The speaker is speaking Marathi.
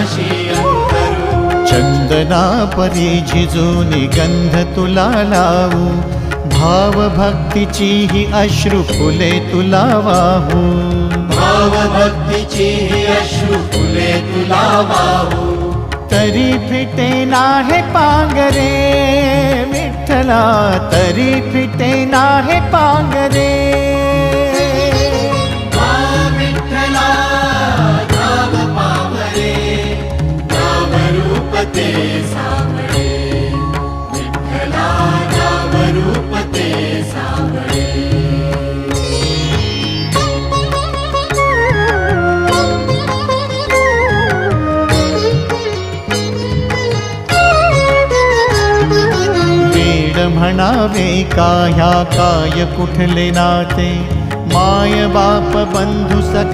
पाशी अंतरू। चंदना परी झिजूनी गंध तुला लावू, भाव भक्तीची ही अश्रु फुले तुला वाहू। भाव भक्तीची ही अश्रु फुले तुला वाहू। तरी फिटे नाहे पांगरे विठ्ठला, तरी फिटे नाहे पांगरे। विठ्ठला नाम पावरे, नाम रूप ते सावळे। विठ्ठला नाम रूप ते सावळे। म्हणावे का ह्या काय कुठले नाते, माय बाप बंधू सख